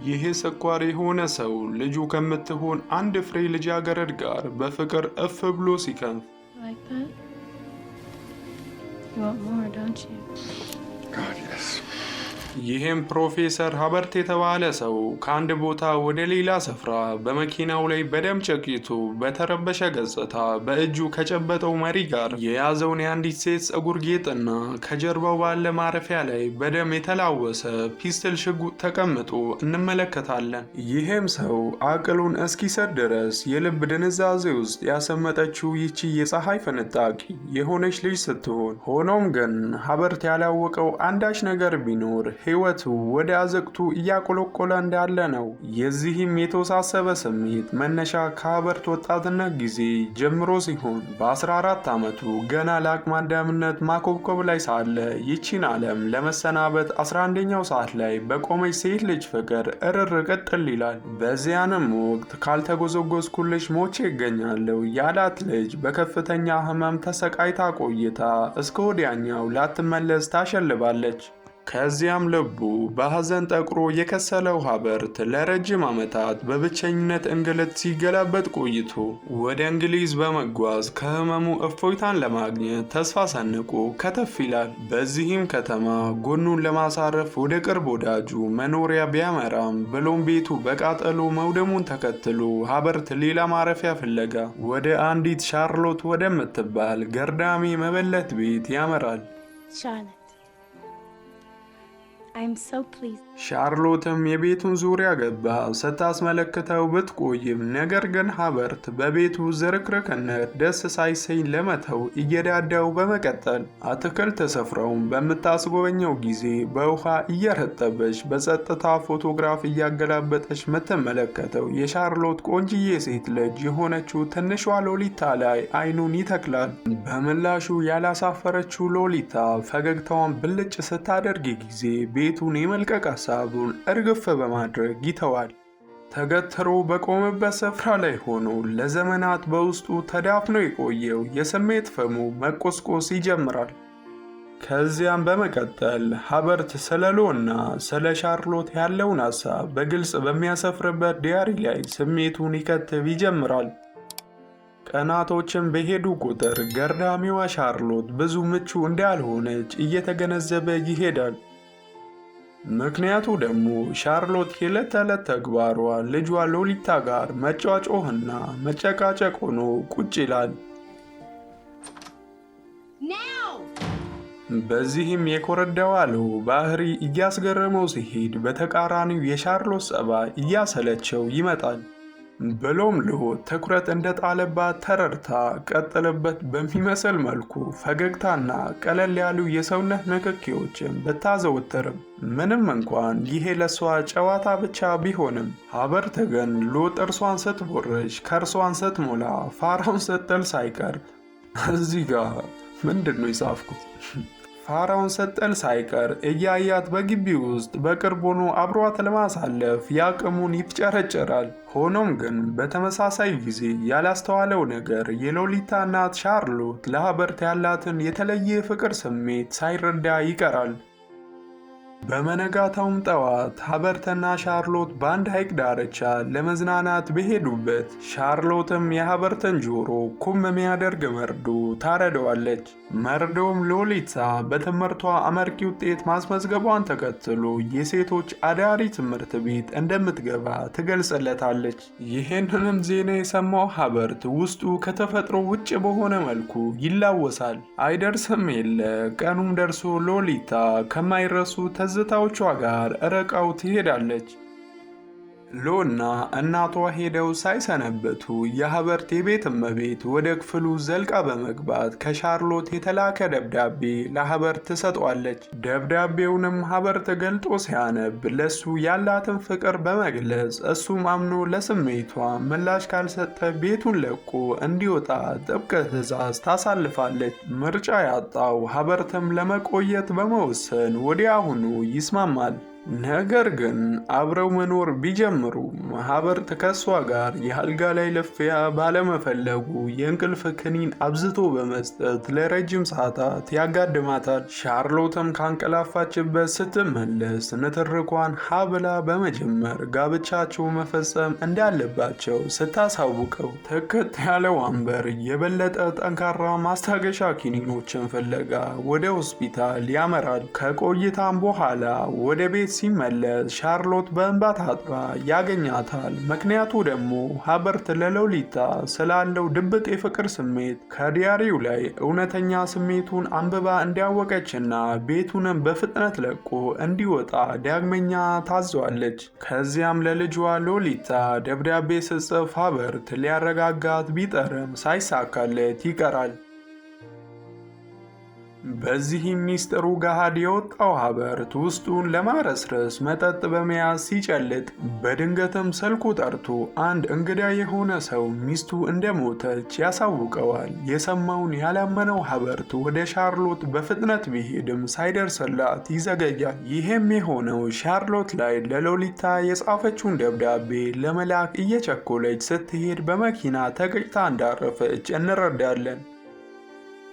ይህ ስኳር የሆነ ሰው ልጁ ከምትሆን አንድ ፍሬ ልጃገረድ ጋር በፍቅር እፍ ብሎ ሲከንፍ Like that? You want more, don't you? God, yes. ይህም ፕሮፌሰር ሀበርት የተባለ ሰው ከአንድ ቦታ ወደ ሌላ ስፍራ በመኪናው ላይ በደም ጨቂቶ በተረበሸ ገጽታ በእጁ ከጨበጠው መሪ ጋር የያዘውን የአንዲት ሴት ፀጉር ጌጥና ከጀርባው ባለ ማረፊያ ላይ በደም የተላወሰ ፒስትል ሽጉጥ ተቀምጦ እንመለከታለን። ይህም ሰው አቅሉን እስኪሰጥ ድረስ የልብ ድንዛዜ ውስጥ ያሰመጠችው ይቺ የፀሐይ ፍንጣቂ የሆነች ልጅ ስትሆን፣ ሆኖም ግን ሀበርት ያላወቀው አንዳች ነገር ቢኖር ሕይወቱ ወደ አዘቅቱ እያቆለቆለ እንዳለ ነው። የዚህም የተወሳሰበ ስሜት መነሻ ከሀበርት ወጣትነት ጊዜ ጀምሮ ሲሆን በ14 ዓመቱ ገና ለአቅመ አዳምነት ማኮብኮብ ላይ ሳለ ይቺን ዓለም ለመሰናበት 11ኛው ሰዓት ላይ በቆመች ሴት ልጅ ፍቅር እርር ቅጥል ይላል። በዚያንም ወቅት ካልተጎዘጎዝኩልሽ ሞቼ ይገኛለሁ ያላት ልጅ በከፍተኛ ሕመም ተሰቃይታ ቆይታ እስከ ወዲያኛው ላትመለስ ታሸልባለች። ከዚያም ልቡ በሐዘን ጠቁሮ የከሰለው ሀበርት ለረጅም ዓመታት በብቸኝነት እንግልት ሲገላበጥ ቆይቶ ወደ እንግሊዝ በመጓዝ ከህመሙ እፎይታን ለማግኘት ተስፋ ሰንቆ ከተፍ ይላል። በዚህም ከተማ ጎኑን ለማሳረፍ ወደ ቅርብ ወዳጁ መኖሪያ ቢያመራም ብሎም ቤቱ በቃጠሎ መውደሙን ተከትሎ ሀበርት ሌላ ማረፊያ ፍለጋ ወደ አንዲት ሻርሎት ወደምትባል ገርዳሜ መበለት ቤት ያመራል። Charlotte, I'm so pleased. ሻርሎትም የቤቱን ዙሪያ ገባ ስታስመለክተው ብትቆይም ነገር ግን ሀበርት በቤቱ ዝርክርክነት ደስ ሳይሰኝ ለመተው እየዳዳው በመቀጠል አትክልት ስፍራውን በምታስጎበኘው ጊዜ በውሃ እየረጠበች በጸጥታ ፎቶግራፍ እያገላበጠች ምትመለከተው የሻርሎት ቆንጅዬ ሴት ልጅ የሆነችው ትንሿ ሎሊታ ላይ አይኑን ይተክላል። በምላሹ ያላሳፈረችው ሎሊታ ፈገግታዋን ብልጭ ስታደርግ ጊዜ ቤቱን የመልቀቅ ሀሳቡን እርግፍ በማድረግ ይተዋል። ተገትሮ በቆመበት ስፍራ ላይ ሆኖ ለዘመናት በውስጡ ተዳፍኖ የቆየው የስሜት ፍሙ መቆስቆስ ይጀምራል። ከዚያም በመቀጠል ሀበርት ስለ ሎና ስለ ሻርሎት ያለውን ሀሳብ በግልጽ በሚያሰፍርበት ዲያሪ ላይ ስሜቱን ይከትብ ይጀምራል። ቀናቶችን በሄዱ ቁጥር ገርዳሚዋ ሻርሎት ብዙ ምቹ እንዳልሆነች እየተገነዘበ ይሄዳል። ምክንያቱ ደግሞ ሻርሎት የዕለት ተዕለት ተግባሯ ልጇ ሎሊታ ጋር መጫጫህና መጨቃጨቅ ሆኖ ቁጭ ይላል። በዚህም የኮረዳው አለው ባህሪ እያስገረመው ሲሄድ በተቃራኒው የሻርሎት ጸባይ እያሰለቸው ይመጣል። ብሎም ልሆት ትኩረት እንደጣለባት ተረድታ ቀጥልበት በሚመስል መልኩ ፈገግታና ቀለል ያሉ የሰውነት ንክኪዎችን ብታዘወትርም ምንም እንኳን ይሄ ለሷ ጨዋታ ብቻ ቢሆንም ሀበርት ግን ሎ ጥርሷን ስትቦርሽ ከርሷን ስትሞላ ፋራውን ስትጥል ሳይቀር እዚህ ጋር ምንድን ነው የጻፍኩት? ፋራውን ስትጥል ሳይቀር እያያት በግቢ ውስጥ በቅርብ ሆኖ አብሯት ለማሳለፍ ያቅሙን ይፍጨረጨራል። ሆኖም ግን በተመሳሳይ ጊዜ ያላስተዋለው ነገር የሎሊታ እናት ሻርሎት ለሀበርት ያላትን የተለየ ፍቅር ስሜት ሳይረዳ ይቀራል። በመነጋታውም ጠዋት ሀበርትና ሻርሎት በአንድ ሐይቅ ዳርቻ ለመዝናናት በሄዱበት ሻርሎትም የሀበርትን ጆሮ ኩም የሚያደርግ መርዶ ታረደዋለች። መርዶም ሎሊታ በትምህርቷ አመርቂ ውጤት ማስመዝገቧን ተከትሎ የሴቶች አዳሪ ትምህርት ቤት እንደምትገባ ትገልጽለታለች። ይህንንም ዜና የሰማው ሀበርት ውስጡ ከተፈጥሮ ውጭ በሆነ መልኩ ይላወሳል። አይደርስም የለ ቀኑም ደርሶ ሎሊታ ከማይረሱ ትዝታዎቿ ጋር ርቃው ትሄዳለች። ሎና እናቷ ሄደው ሳይሰነበቱ የሀበርት የቤት እመቤት ወደ ክፍሉ ዘልቃ በመግባት ከሻርሎት የተላከ ደብዳቤ ለሀበርት ትሰጧለች። ደብዳቤውንም ሀበርት ገልጦ ሲያነብ ለሱ ያላትን ፍቅር በመግለጽ እሱም አምኖ ለስሜቷ ምላሽ ካልሰጠ ቤቱን ለቆ እንዲወጣ ጥብቅ ትዕዛዝ ታሳልፋለች። ምርጫ ያጣው ሀበርትም ለመቆየት በመወሰን ወዲያውኑ ይስማማል። ነገር ግን አብረው መኖር ቢጀምሩም ሀበርት ከሷ ጋር የአልጋ ላይ ልፊያ ባለመፈለጉ የእንቅልፍ ክኒን አብዝቶ በመስጠት ለረጅም ሰዓታት ያጋድማታል። ሻርሎትም ካንቀላፋችበት ስትመለስ ንትርኳን ሀብላ በመጀመር ጋብቻቸው መፈጸም እንዳለባቸው ስታሳውቀው ትክት ያለ ዋንበር የበለጠ ጠንካራ ማስታገሻ ኪኒኖችን ፍለጋ ወደ ሆስፒታል ያመራል። ከቆይታም በኋላ ወደ ቤት ሲመለስ ሻርሎት በእንባ ታጥባ ያገኛታል። ምክንያቱ ደግሞ ሀበርት ለሎሊታ ስላለው ድብቅ የፍቅር ስሜት ከዲያሪው ላይ እውነተኛ ስሜቱን አንብባ እንዲያወቀችና ቤቱንም በፍጥነት ለቆ እንዲወጣ ዳግመኛ ታዟለች። ከዚያም ለልጇ ሎሊታ ደብዳቤ ስጽፍ ሀበርት ሊያረጋጋት ቢጠርም ሳይሳካለት ይቀራል። በዚህም ሚስጥሩ ገሃድ የወጣው ሀበርት ውስጡን ለማረስረስ መጠጥ በመያዝ ሲጨልጥ በድንገትም ስልኩ ጠርቶ አንድ እንግዳ የሆነ ሰው ሚስቱ እንደሞተች ያሳውቀዋል። የሰማውን ያላመነው ሀበርት ወደ ሻርሎት በፍጥነት ቢሄድም ሳይደርስላት ይዘገያል። ይህም የሆነው ሻርሎት ላይ ለሎሊታ የጻፈችውን ደብዳቤ ለመላክ እየቸኮለች ስትሄድ በመኪና ተገጭታ እንዳረፈች እንረዳለን።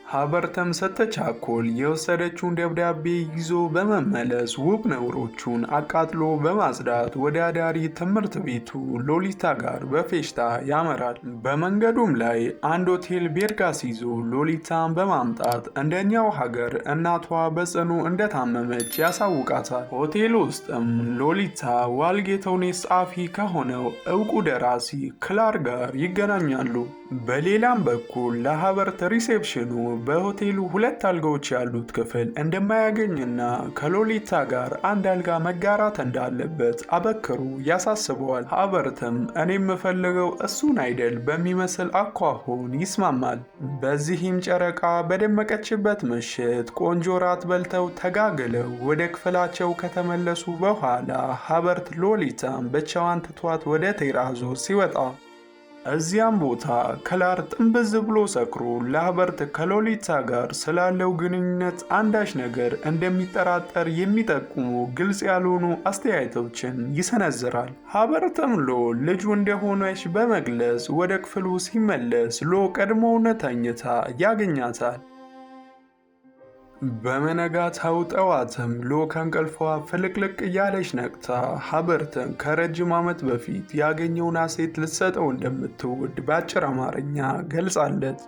ሀበርትም ስትቻኮል የወሰደችውን ደብዳቤ ይዞ በመመለስ ውብ ነውሮቹን አቃጥሎ በማጽዳት ወደ አዳሪ ትምህርት ቤቱ ሎሊታ ጋር በፌሽታ ያመራል። በመንገዱም ላይ አንድ ሆቴል ቤርጋስ ይዞ ሎሊታን በማምጣት እንደኛው ሀገር እናቷ በጽኑ እንደታመመች ያሳውቃታል። ሆቴል ውስጥም ሎሊታ ዋልጌቶኔስ ጸሐፊ ከሆነው እውቁ ደራሲ ክላር ጋር ይገናኛሉ። በሌላም በኩል ለሀበርት ሪሴፕሽኑ በሆቴሉ 2 አልጋዎች ያሉት ክፍል እንደማያገኝና ከሎሊታ ጋር አንድ አልጋ መጋራት እንዳለበት አበክሮ ያሳስበዋል። ሀበርትም እኔ የምፈልገው እሱን አይደል በሚመስል አኳኋን ይስማማል። በዚህም ጨረቃ በደመቀችበት ምሽት ቆንጆ ራት በልተው ተጋግለው ወደ ክፍላቸው ከተመለሱ በኋላ ሀበርት ሎሊታን ብቻዋን ትቷት ወደ ቴራዞ ሲወጣ እዚያም ቦታ ክላር ጥንብዝ ብሎ ሰክሮ ለሀበርት ከሎሊታ ጋር ስላለው ግንኙነት አንዳች ነገር እንደሚጠራጠር የሚጠቁሙ ግልጽ ያልሆኑ አስተያየቶችን ይሰነዝራል። ሀበርትም ሎ ልጁ እንደሆነች በመግለጽ ወደ ክፍሉ ሲመለስ ሎ ቀድሞውኑ ተኝታ ያገኛታል። በመነጋታው ጠዋትም ሎ ከእንቅልፏ ፍልቅልቅ እያለች ነቅታ ሀበርትን ከረጅም ዓመት በፊት ያገኘውን ሴት ልትሰጠው እንደምትወድ በአጭር አማርኛ ገልጻለት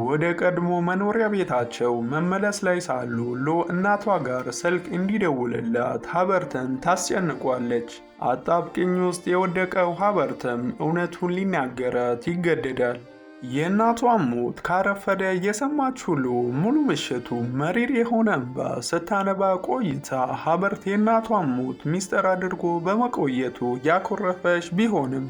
ወደ ቀድሞ መኖሪያ ቤታቸው መመለስ ላይ ሳሉ ሎ እናቷ ጋር ስልክ እንዲደውልላት ሀበርትን ታስጨንቋለች። አጣብቂኝ ውስጥ የወደቀው ሀበርትም እውነቱን ሊናገራት ይገደዳል። የእናቷን ሞት ካረፈደ የሰማች ሁሉ ሙሉ ምሽቱ መሪር የሆነ እንባ ስታነባ ቆይታ ሀበርት የእናቷን ሞት ሚስጥር አድርጎ በመቆየቱ ያኮረፈች ቢሆንም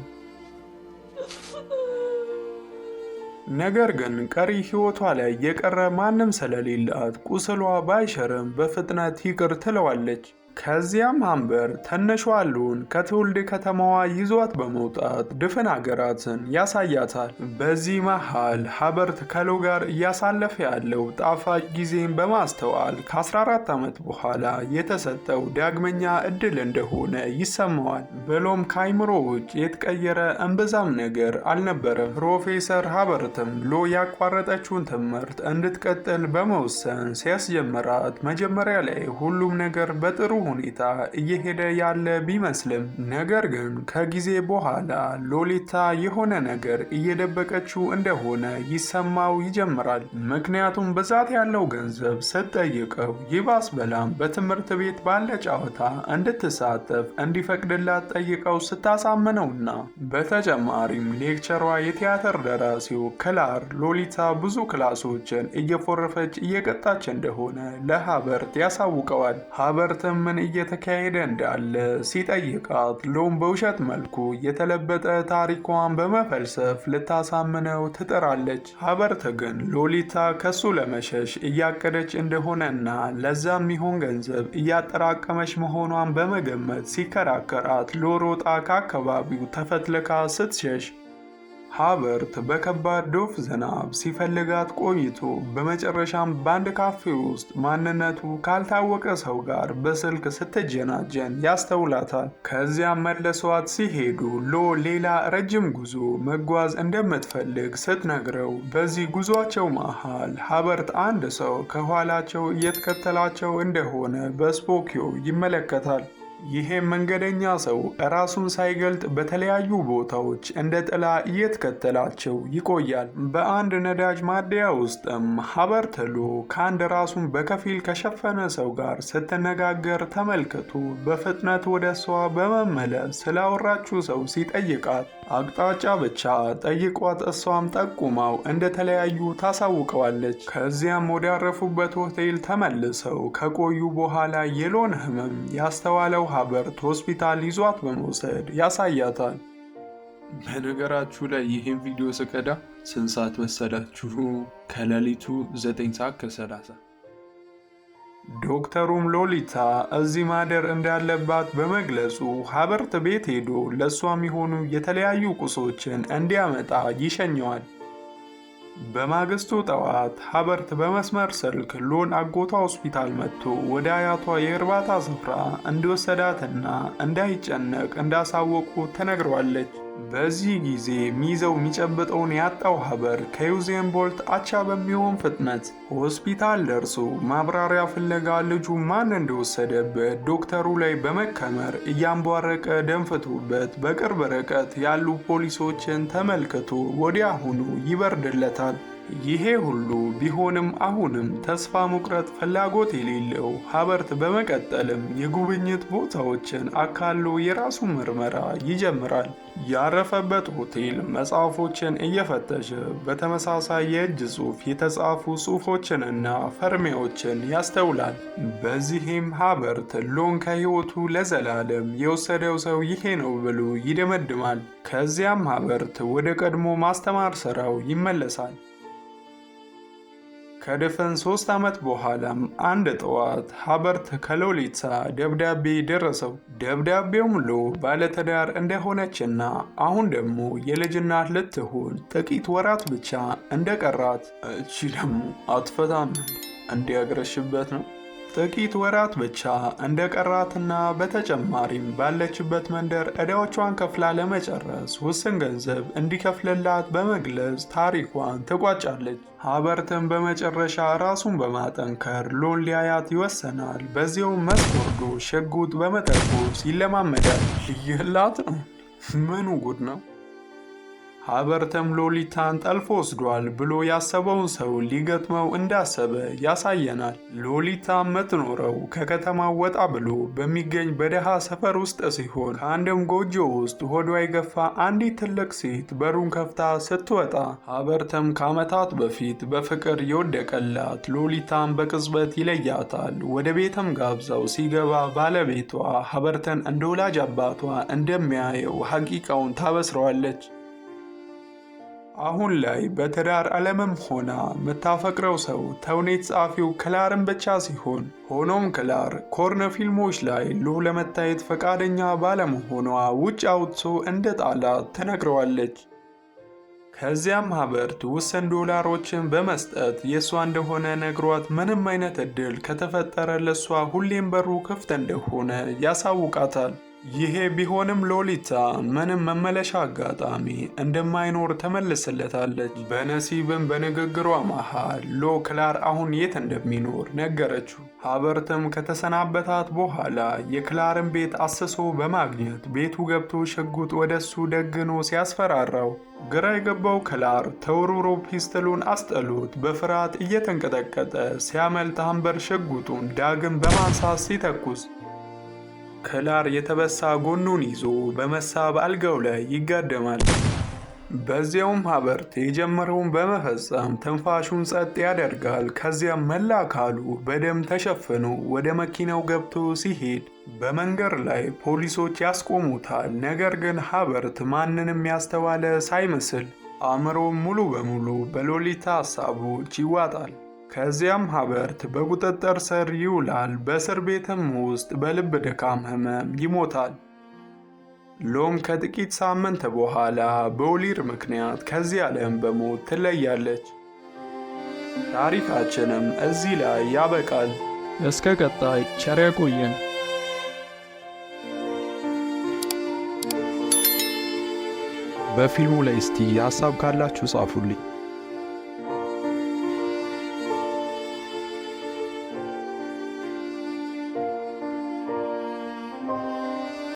ነገር ግን ቀሪ ሕይወቷ ላይ የቀረ ማንም ስለሌላት ቁስሏ ባይሸርም በፍጥነት ይቅር ትለዋለች። ከዚያም አምበር ትንሿ ሎን ከትውልድ ከተማዋ ይዟት በመውጣት ድፍን ሀገራትን ያሳያታል። በዚህ መሃል ሀበርት ከሎ ጋር እያሳለፈ ያለው ጣፋጭ ጊዜን በማስተዋል ከ14 ዓመት በኋላ የተሰጠው ዳግመኛ እድል እንደሆነ ይሰማዋል። ብሎም ከአይምሮ ውጭ የተቀየረ እምብዛም ነገር አልነበረም። ፕሮፌሰር ሀበርትም ሎ ያቋረጠችውን ትምህርት እንድትቀጥል በመወሰን ሲያስጀምራት መጀመሪያ ላይ ሁሉም ነገር በጥሩ ሁኔታ እየሄደ ያለ ቢመስልም ነገር ግን ከጊዜ በኋላ ሎሊታ የሆነ ነገር እየደበቀችው እንደሆነ ይሰማው ይጀምራል። ምክንያቱም ብዛት ያለው ገንዘብ ስትጠይቀው ይባስ በላም በትምህርት ቤት ባለ ጨዋታ እንድትሳተፍ እንዲፈቅድላት ጠይቀው ስታሳምነውና በተጨማሪም ሌክቸሯ የቲያትር ደራሲው ክላር ሎሊታ ብዙ ክላሶችን እየፎረፈች እየቀጣች እንደሆነ ለሀበርት ያሳውቀዋል። ሀበርትም ምን እየተካሄደ እንዳለ ሲጠይቃት ሎም በውሸት መልኩ የተለበጠ ታሪኳን በመፈልሰፍ ልታሳምነው ትጥራለች። ሀበርት ግን ሎሊታ ከሱ ለመሸሽ እያቀደች እንደሆነና ለዛም ይሆን ገንዘብ እያጠራቀመች መሆኗን በመገመት ሲከራከራት ሎሮጣ ከአካባቢው ተፈትልካ ስትሸሽ ሃበርት በከባድ ዶፍ ዝናብ ሲፈልጋት ቆይቶ በመጨረሻም በአንድ ካፌ ውስጥ ማንነቱ ካልታወቀ ሰው ጋር በስልክ ስትጀናጀን ያስተውላታል። ከዚያም መለሷት ሲሄዱ ሌላ ረጅም ጉዞ መጓዝ እንደምትፈልግ ስትነግረው በዚህ ጉዟቸው መሃል ሃበርት አንድ ሰው ከኋላቸው እየተከተላቸው እንደሆነ በስፖኪዮ ይመለከታል። ይሄም መንገደኛ ሰው ራሱን ሳይገልጥ በተለያዩ ቦታዎች እንደ ጥላ እየተከተላቸው ይቆያል። በአንድ ነዳጅ ማደያ ውስጥም ሃበርት ከአንድ ራሱን በከፊል ከሸፈነ ሰው ጋር ስትነጋገር ተመልክቶ በፍጥነት ወደ እሷ በመመለስ ስላወራችው ሰው ሲጠይቃት አቅጣጫ ብቻ ጠይቋት እሷም ጠቁማው እንደተለያዩ ታሳውቀዋለች። ከዚያም ወዳረፉበት ሆቴል ተመልሰው ከቆዩ በኋላ የሎን ህመም ያስተዋለው ሃበርት ሆስፒታል ይዟት በመውሰድ ያሳያታል። በነገራችሁ ላይ ይህን ቪዲዮ ስቀዳ ስንት ሰዓት መሰላችሁ? ከሌሊቱ 9 ሰዓት ከ30። ዶክተሩም ሎሊታ እዚህ ማደር እንዳለባት በመግለጹ ሃበርት ቤት ሄዶ ለእሷ የሚሆኑ የተለያዩ ቁሶችን እንዲያመጣ ይሸኘዋል። በማግስቱ ጠዋት ሃበርት በመስመር ስልክ ሎን አጎቷ ሆስፒታል መጥቶ ወደ አያቷ የእርባታ ስፍራ እንዲወሰዳትና እንዳይጨነቅ እንዳሳወቁ ተነግሯለች። በዚህ ጊዜ ሚይዘው የሚጨብጠውን ያጣው ሃበር ከዩዜን ቦልት አቻ በሚሆን ፍጥነት ሆስፒታል ደርሶ ማብራሪያ ፍለጋ ልጁ ማን እንደወሰደበት ዶክተሩ ላይ በመከመር እያንቧረቀ ደንፍቶበት በቅርብ ርቀት ያሉ ፖሊሶችን ተመልክቶ ወዲያውኑ ይበርድለታል። ይሄ ሁሉ ቢሆንም አሁንም ተስፋ መቁረጥ ፍላጎት የሌለው ሃበርት በመቀጠልም የጉብኝት ቦታዎችን አካሎ የራሱ ምርመራ ይጀምራል። ያረፈበት ሆቴል መጽሐፎችን እየፈተሸ በተመሳሳይ የእጅ ጽሑፍ የተጻፉ ጽሑፎችንና ፈርሚያዎችን ያስተውላል። በዚህም ሃበርት ሎን ከሕይወቱ ለዘላለም የወሰደው ሰው ይሄ ነው ብሎ ይደመድማል። ከዚያም ሃበርት ወደ ቀድሞ ማስተማር ሥራው ይመለሳል። ከድፍን 3 ዓመት በኋላም አንድ ጠዋት ሃበርት ከሎሊታ ደብዳቤ ደረሰው። ደብዳቤውም ባለትዳር እንደሆነችና አሁን ደግሞ የልጅ እናት ልትሆን ጥቂት ወራት ብቻ እንደቀራት፣ እቺ ደግሞ አትፈታም እንዲያገረሽበት ነው። ጥቂት ወራት ብቻ እንደቀራትና በተጨማሪም ባለችበት መንደር ዕዳዎቿን ከፍላ ለመጨረስ ውስን ገንዘብ እንዲከፍልላት በመግለጽ ታሪኳን ትቋጫለች። ሃበርትም በመጨረሻ ራሱን በማጠንከር ሎን ሊያያት ይወሰናል። በዚያው መስኮርዶ ሽጉጥ በመተኮስ ይለማመዳል። ይህላት ነው። ምኑ ጉድ ነው! ሃበርትም ሎሊታን ጠልፎ ወስዷል ብሎ ያሰበውን ሰው ሊገጥመው እንዳሰበ ያሳየናል። ሎሊታ የምትኖረው ከከተማው ወጣ ብሎ በሚገኝ በደሃ ሰፈር ውስጥ ሲሆን ከአንድም ጎጆ ውስጥ ሆዷ የገፋ አንዲት ትልቅ ሴት በሩን ከፍታ ስትወጣ ሃበርትም ከዓመታት በፊት በፍቅር የወደቀላት ሎሊታን በቅጽበት ይለያታል። ወደ ቤትም ጋብዛው ሲገባ ባለቤቷ ሃበርትን እንደ ወላጅ አባቷ እንደሚያየው ሐቂቃውን ታበስረዋለች። አሁን ላይ በትዳር ዓለምም ሆና የምታፈቅረው ሰው ተውኔት ጸሐፊው ክላርን ብቻ ሲሆን፣ ሆኖም ክላር ኮርን ፊልሞች ላይ ለመታየት ፈቃደኛ ባለመሆኗ ውጭ አውጥቶ እንደ ጣላት ትነግረዋለች። ከዚያም ሃበርት ውስን ዶላሮችን በመስጠት የእሷ እንደሆነ ነግሯት ምንም አይነት እድል ከተፈጠረ ለእሷ ሁሌም በሩ ክፍት እንደሆነ ያሳውቃታል። ይሄ ቢሆንም ሎሊታ ምንም መመለሻ አጋጣሚ እንደማይኖር ተመልስለታለች። በነሲብም በንግግሯ መሃል ክላር አሁን የት እንደሚኖር ነገረችው። ሃበርትም ከተሰናበታት በኋላ የክላርን ቤት አስሶ በማግኘት ቤቱ ገብቶ ሽጉጥ ወደሱ ደግኖ ሲያስፈራራው ግራ የገባው ክላር ተወርውሮ ፒስተሉን አስጥሎት በፍርሃት እየተንቀጠቀጠ ሲያመልጥ ሃምበር ሽጉጡን ዳግም በማንሳት ሲተኩስ ክላር የተበሳ ጎኑን ይዞ በመሳብ አልጋው ላይ ይጋደማል። በዚያውም ሃበርት የጀመረውን በመፈጸም ትንፋሹን ጸጥ ያደርጋል። ከዚያም መላ አካሉ በደም ተሸፍኖ ወደ መኪናው ገብቶ ሲሄድ በመንገድ ላይ ፖሊሶች ያስቆሙታል። ነገር ግን ሃበርት ማንንም ያስተዋለ ሳይመስል አእምሮ ሙሉ በሙሉ በሎሊታ ሐሳቦች ይዋጣል። ከዚያም ሃበርት በቁጥጥር ስር ይውላል። በእስር ቤትም ውስጥ በልብ ድካም ህመም ይሞታል። ሎም ከጥቂት ሳምንት በኋላ በኦሊር ምክንያት ከዚህ ዓለም በሞት ትለያለች። ታሪካችንም እዚህ ላይ ያበቃል። እስከ ቀጣይ ቸር ያቆየን። በፊልሙ ላይ እስቲ ሀሳብ ካላችሁ ጻፉልኝ።